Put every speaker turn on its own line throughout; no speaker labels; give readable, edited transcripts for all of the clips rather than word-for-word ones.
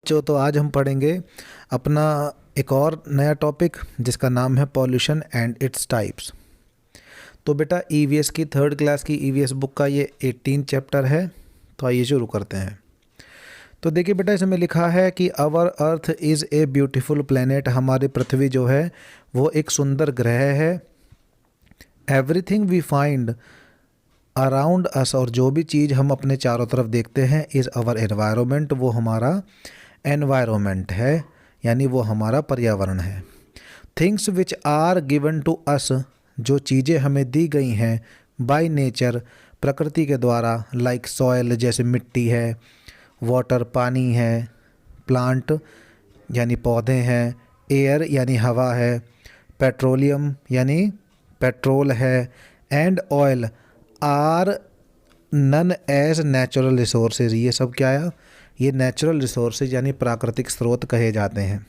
तो आज हम पढ़ेंगे अपना एक और नया टॉपिक जिसका नाम है पॉल्यूशन एंड इट्स टाइप्स। तो बेटा ईवीएस की थर्ड क्लास की ईवीएस बुक का ये 18 चैप्टर है। तो आइए शुरू करते हैं। तो देखिए बेटा, इसमें लिखा है कि our earth is a beautiful planet. हमारी पृथ्वी जो है वो एक सुंदर ग्रह है। Everything we find around us, और जो भी चीज़ हम अपने चारों तरफ देखते हैं, इज़ आवर एनवायरनमेंट, वो हमारा एनवायरनमेंट है, यानी वो हमारा पर्यावरण है। Things which are given to us, जो चीज़ें हमें दी गई हैं बाय नेचर, प्रकृति के द्वारा, लाइक सॉयल जैसे मिट्टी है, वाटर पानी है, प्लांट यानी पौधे हैं, एयर यानी हवा है, पेट्रोलियम यानी पेट्रोल है, and oil are known as natural resources. ये सब क्या है? ये नेचुरल रिसोर्सेज यानी प्राकृतिक स्रोत कहे जाते हैं।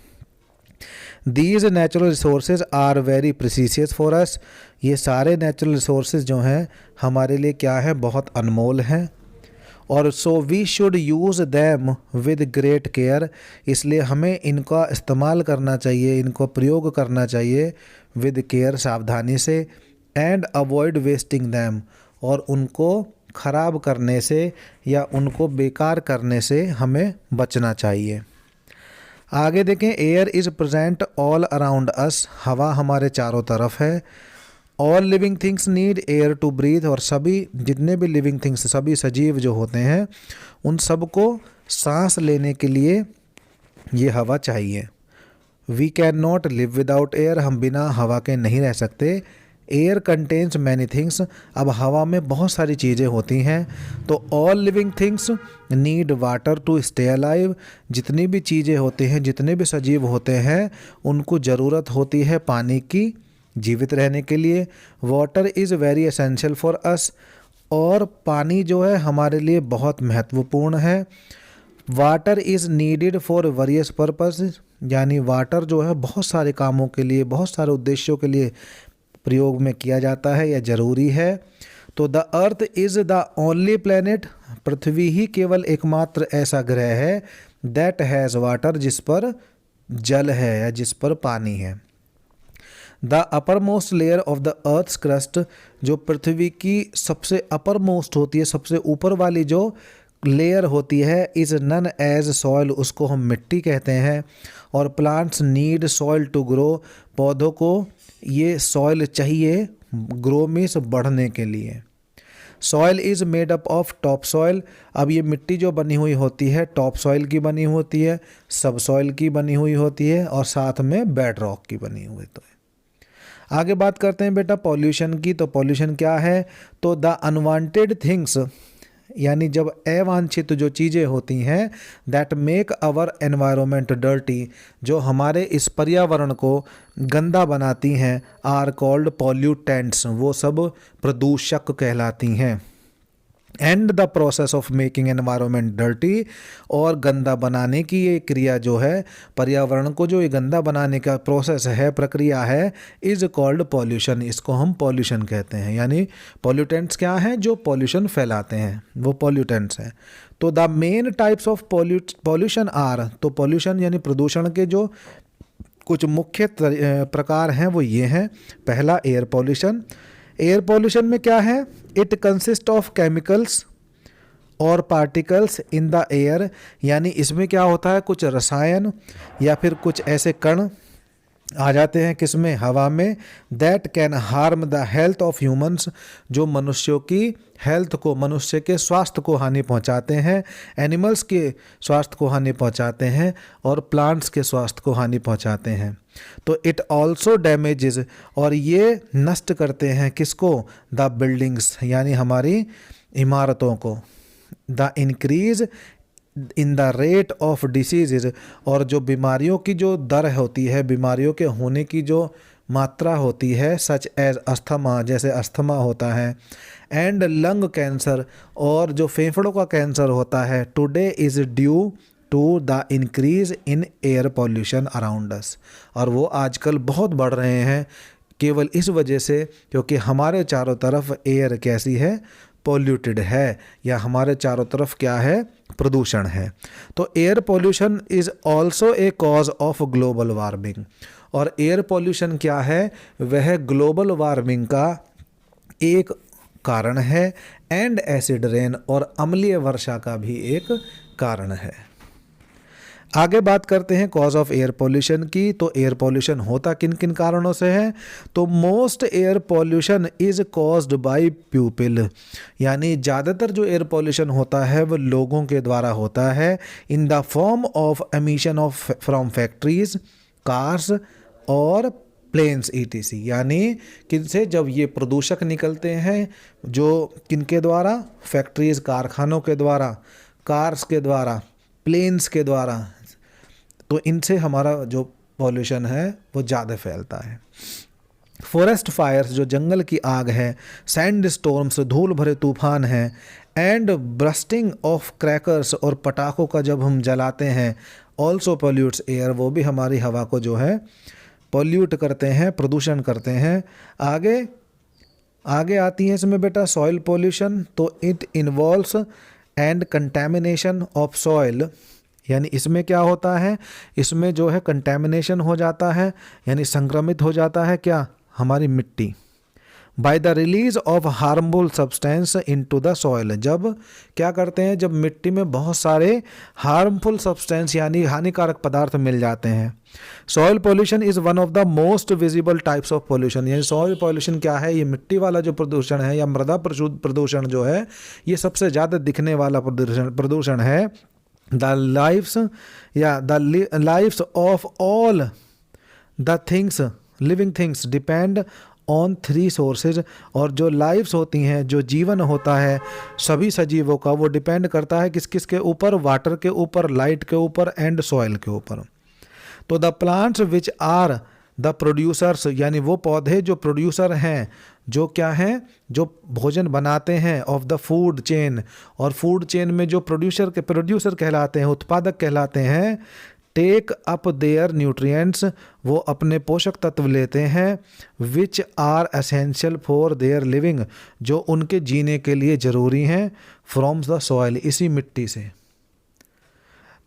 These natural resources are very precious for us. ये सारे नेचुरल रिसोर्सेज जो हैं हमारे लिए क्या है? बहुत अनमोल हैं। और so we should use them with great care, इसलिए हमें इनका इस्तेमाल करना चाहिए, इनको प्रयोग करना चाहिए विद केयर, सावधानी से, एंड अवॉइड वेस्टिंग दैम, और उनको ख़राब करने से या उनको बेकार करने से हमें बचना चाहिए। आगे देखें, air is present all around us, हवा हमारे चारों तरफ है। All living things need air to breathe, और सभी जितने भी लिविंग थिंग्स, सभी सजीव जो होते हैं, उन सबको सांस लेने के लिए ये हवा चाहिए। We can not live without air, हम बिना हवा के नहीं रह सकते। एयर कंटेन्स मैनी थिंग्स, अब हवा में बहुत सारी चीज़ें होती हैं। तो all living things need water to stay alive, जितनी भी चीज़ें होती हैं, जितने भी सजीव होते हैं, उनको ज़रूरत होती है पानी की जीवित रहने के लिए। Water is very essential for us, और पानी जो है हमारे लिए बहुत महत्वपूर्ण है। Water is needed for various purpose, यानी वाटर जो है बहुत सारे कामों के लिए, बहुत सारे उद्देश्यों के लिए प्रयोग में किया जाता है या ज़रूरी है। तो the earth is the only planet, पृथ्वी ही केवल एकमात्र ऐसा ग्रह है, दैट हैज़ वाटर, जिस पर जल है या जिस पर पानी है। The uppermost layer of the earth's crust, जो पृथ्वी की सबसे अपर मोस्ट होती है, सबसे ऊपर वाली जो लेयर होती है, इज़ नन एज सॉइल, उसको हम मिट्टी कहते हैं। और plants need soil to grow, पौधों को ये सॉइल चाहिए ग्रो मीन्स बढ़ने के लिए। Soil is made up of top soil, अब ये मिट्टी जो बनी हुई होती है टॉप सॉइल की बनी होती है, सब सॉइल की बनी हुई होती है, और साथ में बेड रॉक की बनी हुई तो है। आगे बात करते हैं बेटा पॉल्यूशन की। तो पॉल्यूशन क्या है? तो द अनवांटेड थिंग्स, यानी जब अवांछित जो चीज़ें होती हैं, that make our environment dirty, जो हमारे इस पर्यावरण को गंदा बनाती हैं, आर कॉल्ड पॉल्यूटेंट्स, वो सब प्रदूषक कहलाती हैं। And the process of making environment dirty, और गंदा बनाने की ये क्रिया जो है, पर्यावरण को जो ये गंदा बनाने का प्रोसेस है, प्रक्रिया है, इज़ कॉल्ड पॉल्यूशन, इसको हम पॉल्यूशन कहते हैं। यानी पॉल्यूटेंट्स क्या हैं? जो पॉल्यूशन फैलाते हैं, वो पॉल्यूटेंट्स हैं। तो the main types of pollution are, तो पॉल्यूशन यानी प्रदूषण के जो कुछ मुख्य प्रकार हैं वो ये हैं। पहला एयर पॉल्यूशन। एयर पॉल्यूशन में क्या है? इट कंसिस्ट ऑफ केमिकल्स और पार्टिकल्स इन द एयर, यानी इसमें क्या होता है? कुछ रसायन या फिर कुछ ऐसे कण आ जाते हैं किसमें? हवा में। That can harm the health of humans, जो मनुष्यों की हेल्थ को, मनुष्य के स्वास्थ्य को हानि पहुंचाते हैं, एनिमल्स के स्वास्थ्य को हानि पहुंचाते हैं, और प्लांट्स के स्वास्थ्य को हानि पहुंचाते हैं। तो इट ऑल्सो डैमेजेस, और ये नष्ट करते हैं किसको? द बिल्डिंग्स, यानी हमारी इमारतों को। The increase in the rate of diseases, और जो बीमारियों की जो दर होती है, बीमारियों के होने की जो मात्रा होती है, सच एज अस्थमा, जैसे अस्थमा होता है, एंड लंग कैंसर, और जो फेफड़ों का कैंसर होता है, today is due to the increase in air pollution around us, और वो आजकल बहुत बढ़ रहे हैं केवल इस वजह से क्योंकि हमारे चारों तरफ एयर कैसी है? पॉल्यूटेड है, या हमारे चारों तरफ क्या है? प्रदूषण है। तो air pollution is also a cause of global warming. और एयर पोल्यूशन क्या है, वह ग्लोबल वार्मिंग का एक कारण है एंड एसिड रेन और अम्लीय वर्षा का भी एक कारण है। आगे बात करते हैं कॉज ऑफ एयर पोल्यूशन की। तो एयर पोल्यूशन होता किन किन कारणों से है, तो most air pollution is caused by people, यानी ज़्यादातर जो एयर पोल्यूशन होता है वो लोगों के द्वारा होता है, in the form of emission of from factories, cars और प्लेन्स ईटीसी। यानी किनसे, जब ये प्रदूषक निकलते हैं, जो किनके द्वारा, फैक्ट्रीज, कारखानों के द्वारा, कार्स के द्वारा, प्लेन्स के द्वारा, तो इनसे हमारा जो पॉल्यूशन है वो ज़्यादा फैलता है। फॉरेस्ट फायर्स, जो जंगल की आग है, सैंड स्टॉर्म्स, धूल भरे तूफान हैं, एंड ब्रस्टिंग ऑफ क्रैकर्स, और पटाखों का जब हम जलाते हैं, ऑल्सो पोल्यूट्स एयर, वो भी हमारी हवा को जो है पोल्यूट करते हैं, प्रदूषण करते हैं। आगे आती है इसमें बेटा सॉइल पोल्यूशन। तो it involves and contamination of soil, यानी इसमें क्या होता है, इसमें जो है कंटेमिनेशन हो जाता है, यानी संक्रमित हो जाता है क्या, हमारी मिट्टी, bye the release of harmful substance into the soil. जब क्या करते हैं, जब मिट्टी में बहुत सारे हार्मफुल सब्सटेंस यानी हानिकारक पदार्थ मिल जाते हैं। Soil pollution is one of the most visible types of pollution. यानी सॉइल पोल्यूशन क्या है, ये मिट्टी वाला जो प्रदूषण है या मृदा प्रदूषण जो है, ये सबसे ज़्यादा दिखने वाला प्रदूषण है। द लाइफ्स या the lifes of all the things, living things depend on 3 sources. और जो लाइफ्स होती हैं, जो जीवन होता है सभी सजीवों का, वो डिपेंड करता है किस किस के ऊपर, वाटर के ऊपर, लाइट के ऊपर एंड सॉइल के ऊपर। तो the plants which are the producers, यानी वो पौधे जो प्रोड्यूसर हैं, जो क्या हैं, जो भोजन बनाते हैं, ऑफ द फूड चेन, और फूड चेन में जो प्रोड्यूसर कहलाते हैं, उत्पादक कहलाते हैं, टेक अप देयर न्यूट्रिएंट्स, वो अपने पोषक तत्व लेते हैं, which are essential for their living, जो उनके जीने के लिए ज़रूरी हैं, फ्रॉम द सॉइल, इसी मिट्टी से।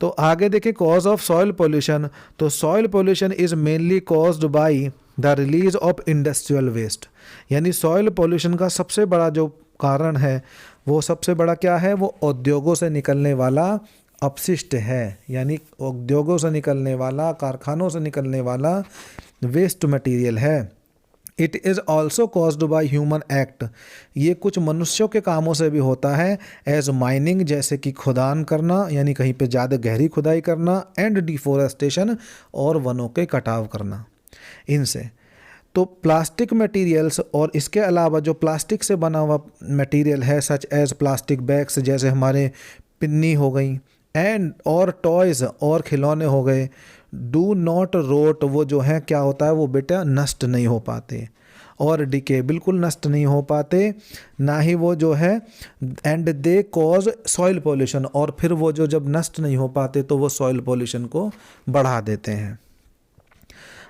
तो आगे देखें कॉज ऑफ सॉइल पोल्यूशन। तो soil pollution is mainly caused by the release of industrial waste, यानी सॉइल पोल्यूशन का सबसे बड़ा जो कारण है, वो सबसे बड़ा क्या है, वो उद्योगों से निकलने वाला अपशिष्ट है, यानी उद्योगों से निकलने वाला, कारखानों से निकलने वाला वेस्ट मटेरियल है। It is also caused by human act, ये कुछ मनुष्यों के कामों से भी होता है, एज माइनिंग, जैसे कि खुदान करना, यानी कहीं पे ज़्यादा गहरी खुदाई करना, एंड डिफोरेस्टेशन, और वनों के कटाव करना, इनसे। तो प्लास्टिक मटेरियल्स, और इसके अलावा जो प्लास्टिक से बना हुआ मटेरियल है, सच एज प्लास्टिक बैग्स, जैसे हमारे पिन्नी हो गई, एंड और टॉयज़, और खिलौने हो गए, डू नॉट रोट, वो जो है क्या होता है, वो बेटा नष्ट नहीं हो पाते, और डिके, बिल्कुल नष्ट नहीं हो पाते, ना ही वो जो है, and they cause soil pollution, और फिर वो जो जब नष्ट नहीं हो पाते तो वो सॉइल पोल्यूशन को बढ़ा देते हैं।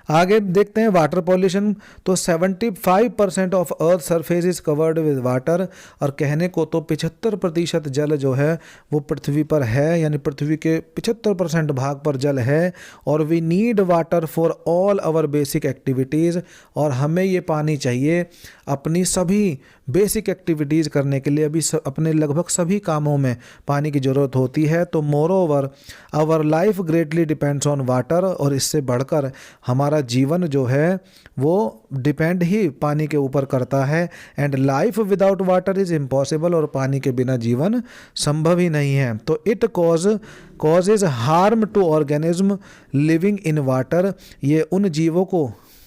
आगे देखते हैं वाटर पॉल्यूशन। तो 75% of earth surface is covered with water, और कहने को तो 75% जल जो है वो पृथ्वी पर है, यानी पृथ्वी के 75% भाग पर जल है। और we need water for all our basic activities, और हमें ये पानी चाहिए अपनी सभी बेसिक एक्टिविटीज़ करने के लिए, अभी अपने लगभग सभी कामों में पानी की ज़रूरत होती है। तो moreover our life greatly depends on water, और इससे बढ़कर हमारा जीवन जो है वो डिपेंड ही पानी के ऊपर करता है। And life without water is impossible, और पानी के बिना जीवन संभव ही नहीं है। तो it causes harm to organism living in water, ये उन जीवों को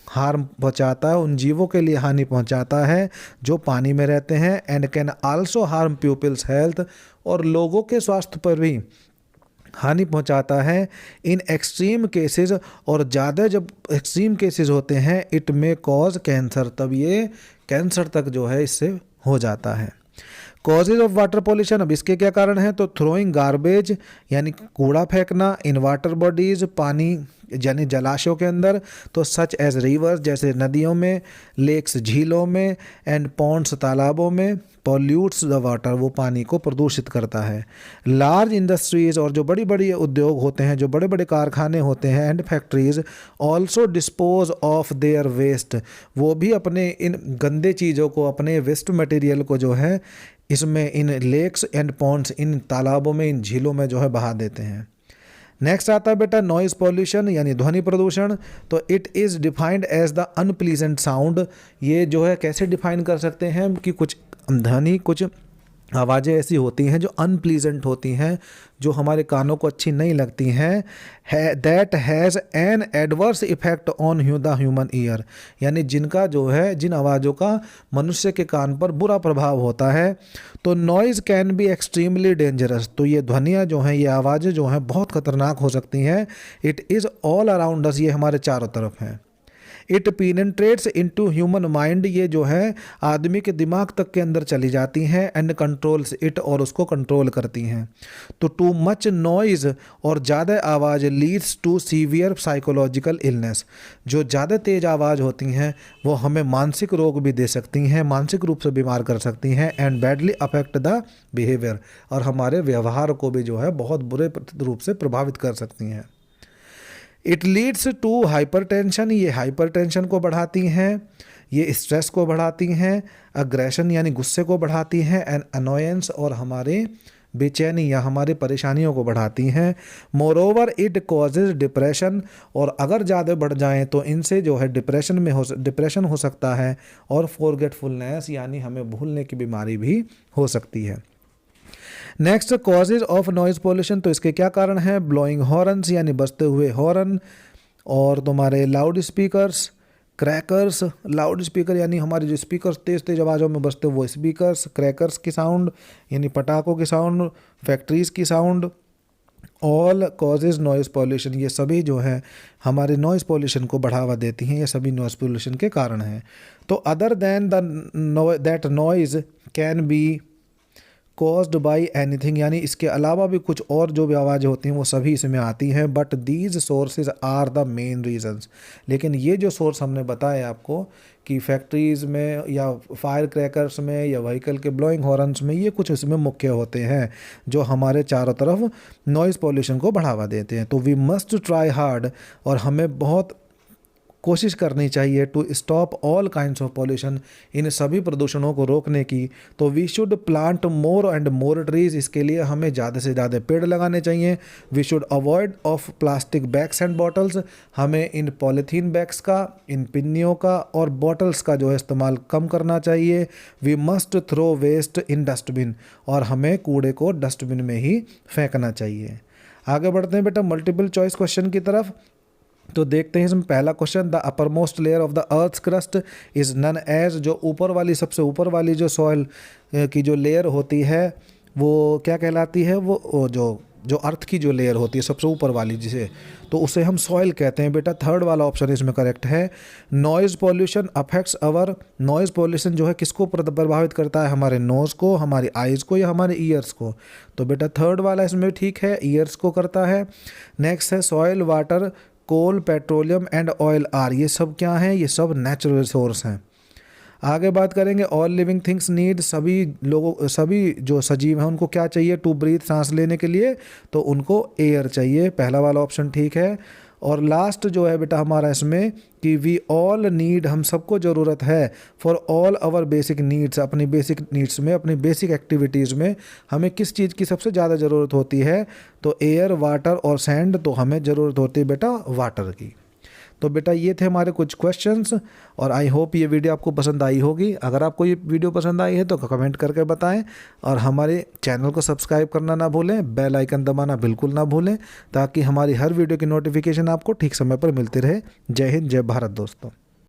हार्म पहुंचाता है, उन जीवों के लिए हानि पहुंचाता है जो पानी में रहते हैं। And can also harm people's health, और लोगों के स्वास्थ्य पर भी हानि पहुंचाता है। इन एक्सट्रीम केसेस, और ज़्यादा जब एक्सट्रीम केसेस होते हैं, इट मे कॉज कैंसर, तब ये कैंसर तक जो है इससे हो जाता है। कॉजेज ऑफ वाटर पॉल्यूशन, अब इसके क्या कारण हैं, तो थ्रोइंग गार्बेज यानी कूड़ा फेंकना, इन वाटर बॉडीज पानी यानी जलाशयों के अंदर, तो सच एज रिवर्स जैसे नदियों में, लेक्स झीलों में, एंड पॉन्ड्स तालाबों में, पॉल्यूट्स द वाटर वो पानी को प्रदूषित करता है। लार्ज इंडस्ट्रीज और जो बड़ी बड़ी उद्योग होते हैं, जो बड़े बड़े कारखाने होते हैं and factories also dispose of their waste, वो भी अपने इन गंदे चीज़ों को, अपने वेस्ट मटेरियल को जो है इसमें इन लेक्स एंड पॉन्ड्स, इन तालाबों में, इन झीलों में जो है बहा देते हैं। नेक्स्ट आता है बेटा नॉइज़ पॉल्यूशन यानी ध्वनि प्रदूषण। तो it is defined as the unpleasant sound, ये जो है कैसे डिफाइन कर सकते हैं कि कुछ ध्वनि, कुछ आवाज़ें ऐसी होती हैं जो अनप्लीजेंट होती हैं, जो हमारे कानों को अच्छी नहीं लगती हैं, that has an adverse effect on the human ear, यानी जिनका जो है, जिन आवाज़ों का मनुष्य के कान पर बुरा प्रभाव होता है। तो noise can be extremely dangerous, तो ये ध्वनियाँ जो हैं, ये आवाज़ें जो हैं बहुत ख़तरनाक हो सकती हैं। इट इज़ ऑल अराउंड अस, ये हमारे चारों तरफ हैं। इट पीनेट्रेट्स इनटू ह्यूमन माइंड, ये जो है आदमी के दिमाग तक के अंदर चली जाती हैं, एंड कंट्रोल्स इट, और उसको कंट्रोल करती हैं। तो टू मच नॉइज़ और ज़्यादा आवाज़ leads to severe psychological illness, जो ज़्यादा तेज़ आवाज़ होती हैं वो हमें मानसिक रोग भी दे सकती हैं, मानसिक रूप से बीमार कर सकती हैं, and badly affect the behaviour, और हमारे व्यवहार को भी जो है बहुत बुरे रूप से प्रभावित कर सकती हैं। इट लीड्स टू हाइपरटेंशन, ये हाइपरटेंशन को बढ़ाती हैं, ये स्ट्रेस को बढ़ाती हैं, अग्रेशन यानी गुस्से को बढ़ाती हैं, एंड अनोयंस और हमारे बेचैनी या हमारे परेशानियों को बढ़ाती हैं। मोरोवर इट कॉजेज डिप्रेशन, और अगर ज़्यादा बढ़ जाएं तो इनसे जो है डिप्रेशन हो सकता है, और फॉरगेटफुलनेस यानी हमें भूलने की बीमारी भी हो सकती है। Next causes of noise pollution, तो इसके क्या कारण हैं, ब्लोइंग हॉर्न्स यानी बजते हुए हॉर्न, और तुम्हारे loud speakers, crackers, loud speaker यानी हमारे जो स्पीकर्स तेज़ तेज़ आवाज़ों में बजते वो स्पीकर्स, क्रैकर्स की साउंड यानी पटाखों की साउंड, फैक्ट्रीज़ की sound, all causes noise pollution, ये सभी जो है हमारे नॉइज़ पॉल्यूशन को बढ़ावा देती हैं, ये सभी नॉइज़ पॉल्यूशन के कारण हैं। तो other than that noise can be caused by anything, यानी इसके अलावा भी कुछ और जो भी आवाज़ें होती हैं वो सभी इसमें आती हैं, but these sources are the main reasons, लेकिन ये जो सोर्स हमने बताया आपको कि फैक्ट्रीज़ में या फायर क्रैकर्स में या व्हीकल के ब्लोइंग हॉर्न्स में, ये कुछ इसमें मुख्य होते हैं जो हमारे चारों तरफ नॉइज़ पॉल्यूशन को बढ़ावा देते हैं। तो वी मस्ट ट्राई हार्ड, और हमें बहुत कोशिश करनी चाहिए to stop all kinds of pollution, इन सभी प्रदूषणों को रोकने की। तो we should plant more and more trees, इसके लिए हमें ज़्यादा से ज़्यादा पेड़ लगाने चाहिए। We should avoid of plastic bags and bottles, हमें इन पॉलीथीन बैग्स का, इन पिन्नियों का और बॉटल्स का जो है इस्तेमाल कम करना चाहिए। We must throw waste in dustbin, और हमें कूड़े को डस्टबिन में ही फेंकना चाहिए। आगे बढ़ते हैं बेटा मल्टीपल चॉइस क्वेश्चन की तरफ। तो देखते हैं इसमें पहला question, the uppermost layer of the earth crust is known as, जो ऊपर वाली, सबसे ऊपर वाली जो सॉइल की जो लेयर होती है वो क्या कहलाती है, वो जो अर्थ की जो लेयर होती है सबसे ऊपर वाली जिसे, तो उसे हम सॉइल कहते हैं बेटा। थर्ड वाला ऑप्शन इसमें करेक्ट है। नॉइज़ पॉल्यूशन अफेक्ट्स अवर, नॉइज़ पॉल्यूशन जो है किसको प्रभावित करता है, हमारे नोज़ को, हमारी आइज़ को या हमारे ईयर्स को, तो बेटा थर्ड वाला इसमें ठीक है, ईयर्स को करता है। नेक्स्ट है soil, water, coal, petroleum and oil are, ये सब क्या हैं, ये सब नेचुरल रिसोर्स हैं। आगे बात करेंगे ऑल लिविंग थिंग्स नीड, सभी जो सजीव हैं उनको क्या चाहिए, टू ब्रीथ, सांस लेने के लिए, तो उनको एयर चाहिए, पहला वाला ऑप्शन ठीक है। और लास्ट जो है बेटा हमारा इसमें कि वी ऑल नीड, हम सबको ज़रूरत है, for all our basic needs, अपनी बेसिक नीड्स में, अपनी बेसिक एक्टिविटीज़ में हमें किस चीज़ की सबसे ज़्यादा ज़रूरत होती है, तो एयर, वाटर और सैंड, तो हमें ज़रूरत होती है बेटा वाटर की। तो बेटा ये थे हमारे कुछ क्वेश्चंस, और आई होप ये वीडियो आपको पसंद आई होगी। अगर आपको ये वीडियो पसंद आई है तो कमेंट करके बताएं, और हमारे चैनल को सब्सक्राइब करना ना भूलें, बेल आइकन दबाना बिल्कुल ना भूलें, ताकि हमारी हर वीडियो की नोटिफिकेशन आपको ठीक समय पर मिलती रहे। जय हिंद, जय भारत दोस्तों।